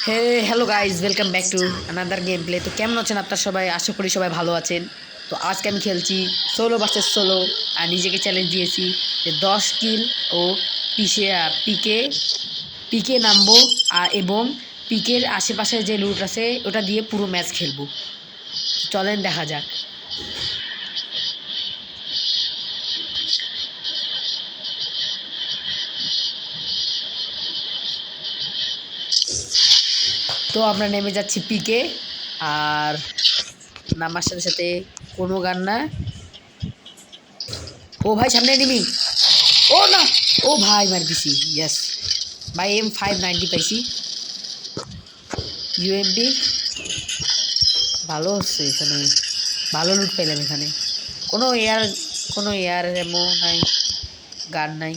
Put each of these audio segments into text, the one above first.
Hey hello guys, welcome back to another game play. তো কেমন আছেন আপনার সবাই? আশা করি সবাই ভালো আছেন। তো আজকে আমি খেলছি সোলো ভার্সেস সোলো, আর নিজেকে চ্যালেঞ্জ দিয়েছি যে 10 কিল ও পিকে পিকে নামবো, এবং পিকের আশেপাশে যে লুট আছে ওটা দিয়ে পুরো ম্যাচ খেলবো। চলেন দেখা যাক। তো আমরা নেমে যাচ্ছি পিকে, আর নামার সাথে সাথে কোনো গান না। ও ভাই সামনে এনিমি! ও না! ও ভাই মার দিছি। ইয়েস ভাই, M590 পাইছি। ইউএমপি ভালো হচ্ছে এখানে, ভালো লুট পেলাম এখানে। কোনো এয়ার এমো নাই, গান নাই।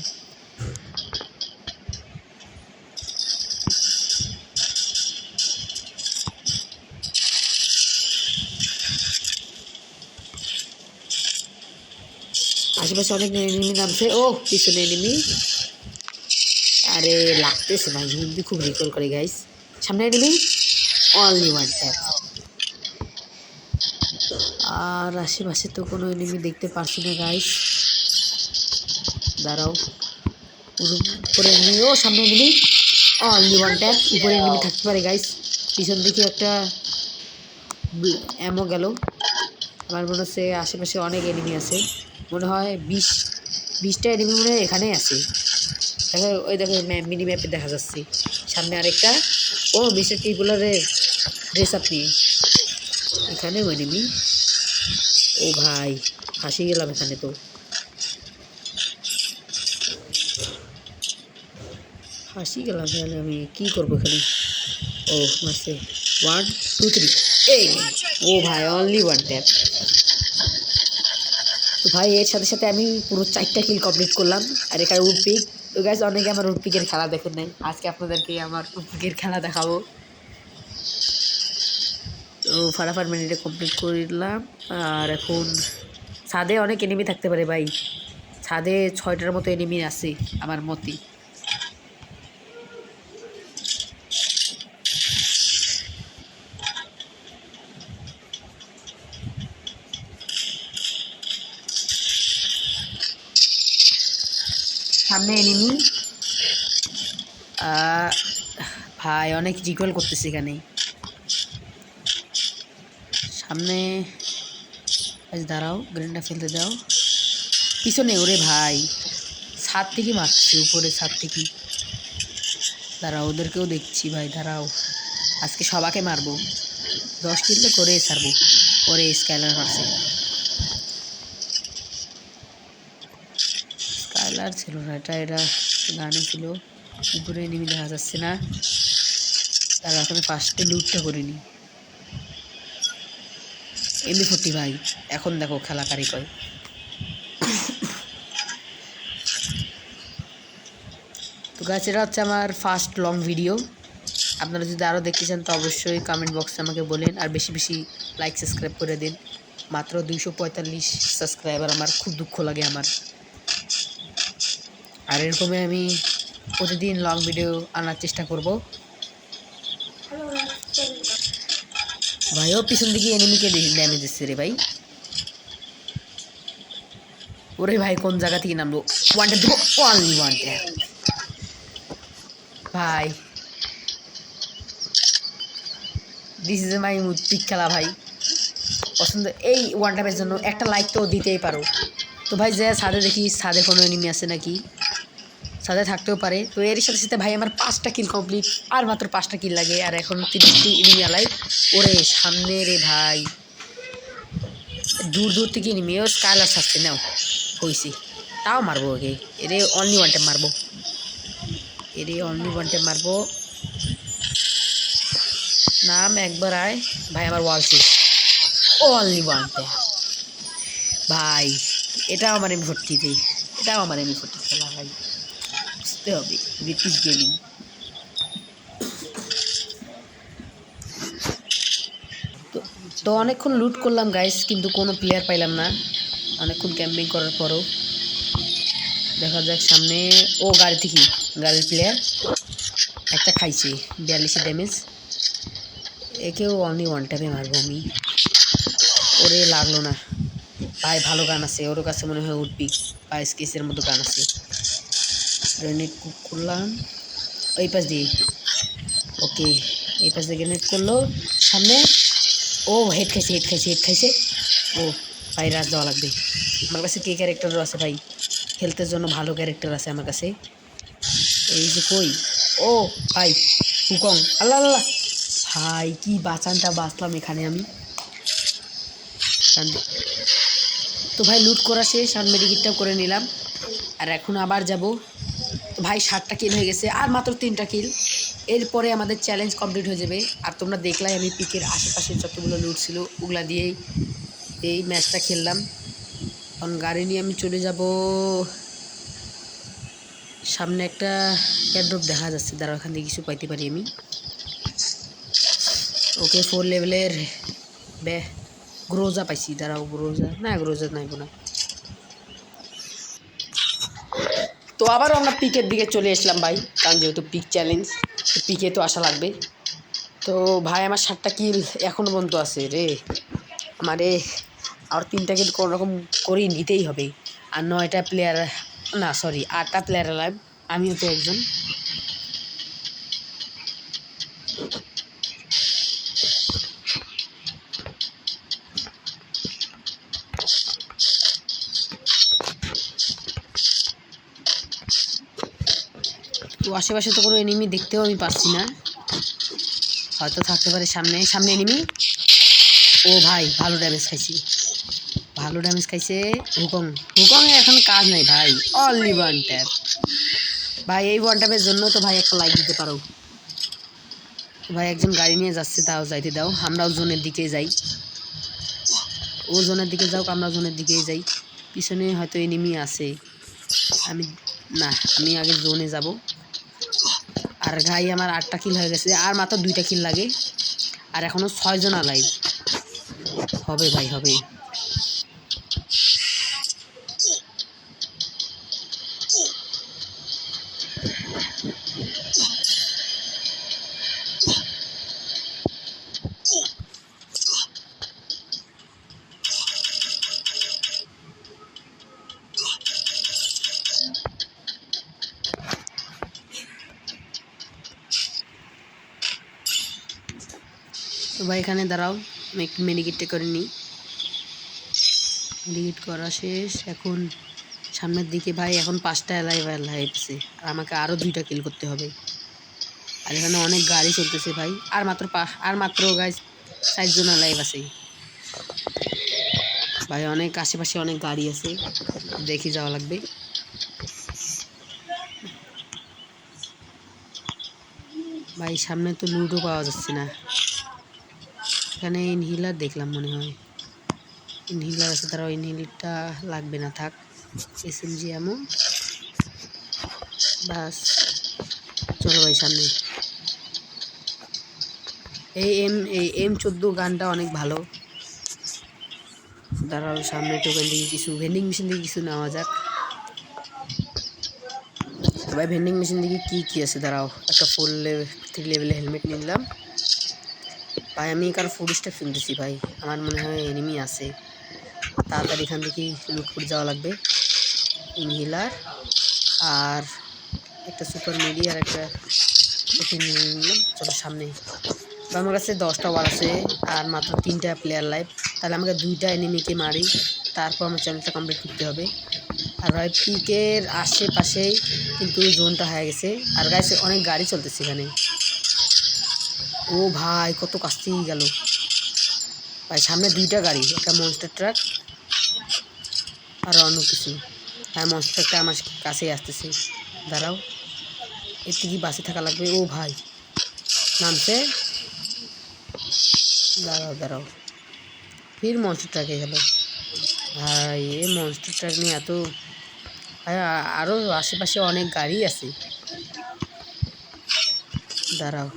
আশেপাশে অনেক এনিমি নামছে। ও পিছনে এনিমি! আরে লাগতেছে না, ইউএমপি খুব রিকল করে গাইস। সামনে এনিমি! Only one tap. আর আশেপাশে তো কোনো এনিমি দেখতে পারছি না গাইস। দাঁড়াও, উপরে এনিমি! ও সামনে এনিমি! Only one tap. উপরে এনিমি থাকতে পারে গাইস। পিছন দিকে একটা এমো গেল। আমার মনে হচ্ছে আশেপাশে অনেক এনিমি আছে। মনে হয় 20টা এনিমি মনে হয় এখানেই আছে। দেখো, ওই দেখো মিনি ম্যাপে দেখা যাচ্ছে সামনে আরেকটা। ও মিস্টার টিপুলারের ড্রেস আপ নিয়ে এখানেও এনিমি। ও ভাই, ফাঁসি গেলাম এখানে। তো ফাঁসি গেলাম এখানে, আমি কী করবো এখানে? ও মাসে 1 2 3 এই! ও ভাই, অনলি ওয়ান ট্যাপ। তো ভাই এর সাথে সাথে আমি পুরো 4টা কিল কমপ্লিট করলাম। আর এখানে উডপিক। তো গাইস, অনেকে আমার উডপিকের খেলা দেখেন নাই, আজকে আপনাদেরকে আমার উডপিকের খেলা দেখাবো। তো ফাটাফাট মিনিটে কমপ্লিট করলাম। আর এখন ছাদে অনেক এনিমি থাকতে পারে ভাই। ছাদে 6টার মতো এনিমি আছে আমার মতে। সামনে এনিমি! ভাই অনেক রিকল করতেছে এখানে। সামনে দাঁড়াও, গ্রেনেডটা ফেলতে দাও। পিছনে! ওরে ভাই, ছাদ থেকে মারছে, উপরে ছাদ থেকে। দাঁড়াও, ওদেরকেও দেখছি ভাই, দাঁড়াও। আজকে সবাকে মারবো, 10 কিলো করে ছাড়বো। ওরে স্কাইলার মারছে। স্কাইলার ছিল না, এটা গানে ছিল। উপরে এনিমি দেখা যাচ্ছে না। তারা এখন ফার্স্টে লুটটা করিনি। M40 ভাই, এখন দেখো খেলা কারি কয়। তো গাছ, এটা হচ্ছে আমার ফার্স্ট লং ভিডিও। আপনারা যদি আরও দেখতে চান তো অবশ্যই কমেন্ট বক্সে আমাকে বলেন, আর বেশি বেশি লাইক সাবস্ক্রাইব করে দিন। মাত্র 245 সাবস্ক্রাইবার, আমার খুব দুঃখ লাগে আমার। আর এরকমই আমি প্রতিদিন লং ভিডিও আনার চেষ্টা করব। ভাইও পিছন দিকে এনিমিকে ড্যামেজ দিচ্ছে রে ভাই। ওরে ভাই, কোন জায়গা থেকে নামলো? ওয়ানটা দেবো, অনলি ওয়ানটা। ভাই দিস ইজ মাই পিক খেলা ভাই, পছন্দ। এই ওয়ান টাইমের জন্য একটা লাইক তো দিতেই পারো। তো ভাই যে ছাদে দেখি, ছাদে কোনো এনিমি আছে নাকি? ছাদে থাকতেও পারে। তো এর সাথে সাথে ভাই আমার 5টা কিল কমপ্লিট, আর মাত্র 5টা কিল লাগে। আর এখন 30টি এনিমি আলাই। ওরে সামনে রে ভাই, দূর দূর থেকে এনিমি। ও স্কাইলার ছাড়ছে, নাও হয়েছি। তাও মারবো ওকে। এরে অনলি ওয়ান টাইম মারবো, এরে অনলি ওয়ান টাইম মারবো। নাম একবার আয় ভাই, আমার ওয়াল শেষ। অনলি ওয়ান টাইম ভাই। এটাও আমার M40, এটাও আমার M40 খেলা ভাই, বুঝতে হবে। British gaming. তো তো অনেকক্ষণ লুট করলাম গাইস, কিন্তু কোনো প্লেয়ার পাইলাম না অনেকক্ষণ ক্যাম্পিং করার পরও। দেখা যাক সামনে। ও গাড়ি থেকে, গাড়ির প্লেয়ার একটা খাইছে 42 ড্যামেজ। একেও অনলি ওয়ান টাইমে মারবো আমি। ওরে লাগলো না ভাই। ভালো গান আছে ওর কাছে, মনে হয় উঠবি 22 কেসের মতো গান আছে। গ্রেনেড করলাম এই পাশ দিয়ে। ওকে, এই পাশ দিয়ে গ্রেনেড করলো সামনে। ও হেড খাইছে। ও ভাই রাজ দেওয়া লাগবে। আমার কাছে কে ক্যারেক্টারও আছে ভাই, হেলথের জন্য ভালো ক্যারেক্টার আছে আমার কাছে। এই যে কই, ও ভাই হুকং, আল্লাহ আল্লাহ ভাই কি বাঁচানটা বাঁচলাম এখানে আমি। তো ভাই লুট করা শেষ আর মেডিকেটটাও করে নিলাম। আর এখন আবার যাব। তো ভাই 7টা কিল হয়ে গেছে, আর মাত্র 3টা কিল। এরপরে আমাদের চ্যালেঞ্জ কমপ্লিট হয়ে যাবে। আর তোমরা দেখলাই আমি পিকের আশেপাশে যতগুলো লুট ছিল ওগুলা দিয়েই এই ম্যাচটা খেললাম। কারণ গাড়ি নিয়ে আমি চলে যাব। সামনে একটা এয়ারড্রপ দেখা যাচ্ছে, দাঁড়া ওখান থেকে কিছু পাইতে পারি আমি। ওকে 4 লেভেলের গ্রোজা পাইছি, দাঁড়াও গ্রোজা নাই না। তো আবারও আমরা পিকের দিকে চলে আসলাম ভাই, কারণ যেহেতু পিক চ্যালেঞ্জ, তো পিকে তো আসা লাগবে। তো ভাই আমার 7টা কিল এখনও পর্যন্ত আছে রে আমারে। আর 3টা কিল কোনোরকম করেই নিতেই হবে। আর 9টা প্লেয়ার, না সরি 8টা প্লেয়ার লাইভ, আমিও তো একজন। তো আশেপাশে তো কোনো এনিমি দেখতেও আমি পাচ্ছি না, হয়তো থাকতে পারে সামনে এনিমি। ও ভাই ভালো ড্যামেজ খাইছে। হুকং এখন কাজ নাই ভাই, অনলি ওয়ান ট্যাপ ভাই। এই ওয়ান ট্যাপের জন্য তো ভাই একটা লাইক দিতে পারো। ভাই একজন গাড়ি নিয়ে যাচ্ছে, তাও যাইতে দাও, আমরাও জোনের দিকে যাই। ও জোনের দিকে যাও, আমরা জোনের দিকেই যাই। পিছনে হয়তো এনিমি আছে, আমি আগে জোনে যাব। আর ভাই আমার 8টা কিল হয়ে গেছে, আর মাত্র 2টা কিল লাগে। আর এখনো 6 জন লাইভ হবে ভাই, হবে। তো ভাই এখানে দাঁড়াও, আমি একটু মেডিকেটটা করে নিই। মেডিকেট করা শেষ। এখন সামনের দিকে ভাই, এখন 5টা লাইভ আছে, আর আমাকে আরও 2টা কিল করতে হবে। আর এখানে অনেক গাড়ি চলতেছে ভাই, আর মাত্র গাইজ 4 জন লাইভ আছে ভাই। অনেক আশেপাশে অনেক গাড়ি আছে, দেখি যাওয়া লাগবে। ভাই সামনে তো লুটও পাওয়া যাচ্ছে না। এখানে ইনহিলার দেখলাম মনে হয়, ইনহিলার আছে, তারাও ইনহিলারটা লাগবে না, থাক। এসএমজি এমন বাস। চলো ভাই সামনে। এই M14 গানটা অনেক ভালো। দাঁড়াও সামনে টোকেন দিকে কিছু, ভেন্ডিং মেশিন দিকে কিছু নেওয়া যাক। ভাই ভেন্ডিং মেশিন দিকে কি আছে, দাঁড়াও একটা 3 লেভেলের হেলমেট নিলাম ভাই। আমি কারো 4 স্টার শুনতেছি ভাই, আমার মনে হয় এনিমি আছে। তাড়াতাড়ি এখান থেকে লুট করে যাওয়া লাগবে। ইনহিলার আর একটা সুপার মিডি আর একটা নিলাম। চলো সামনে। আমার কাছে 10টা ওয়ার আছে আর মাত্র 3টা প্লেয়ার লাইভ। তাহলে আমাকে 2টা এনিমিকে মারি, তারপর আমার চ্যানেলটা কমপ্লিট করতে হবে। আর ভাই পিকের আশেপাশেই কিন্তু জোনটা হয়ে গেছে। আর গাইস অনেক গাড়ি চলতেছে এখানে। ও ভাই কত কাছ থেকেই গেল ভাই। সামনে 2টা গাড়ি, একটা মনস্টার ট্রাক আর অন্য কিছু। হ্যাঁ মনস্টার ট্রাকটা আমার কাছেই আসতেছে, দাঁড়াও এর থেকে বাসে থাকা লাগবে। ও ভাই নামছে, দাঁড়াও ফির মনস্টার ট্রাকে গেল ভাই। এই মনস্টার ট্রাক নিয়ে এত ভাই, আরও আশেপাশে অনেক গাড়ি আছে, দাঁড়াও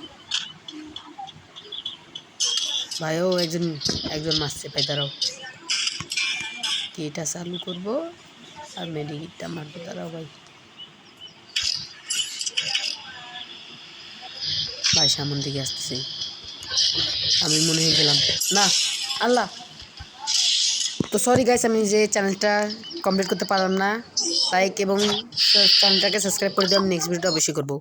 ভাইও একজন মারছে ভাই, দাঁড়াও এটা চালু করবো আর মেডিকেটটা মারবো, দাঁড়াও ভাই। ভাই সামন দিকে আসতেছি, আমি মনে হয়ে গেলাম না। আল্লাহ, তো সরি গাইস, আমি যে চ্যানেলটা কমপ্লিট করতে পারলাম না। লাইক এবং চ্যানেলটাকে সাবস্ক্রাইব করে দিও, আমি নেক্সট ভিডিওটা অবশ্যই করবো।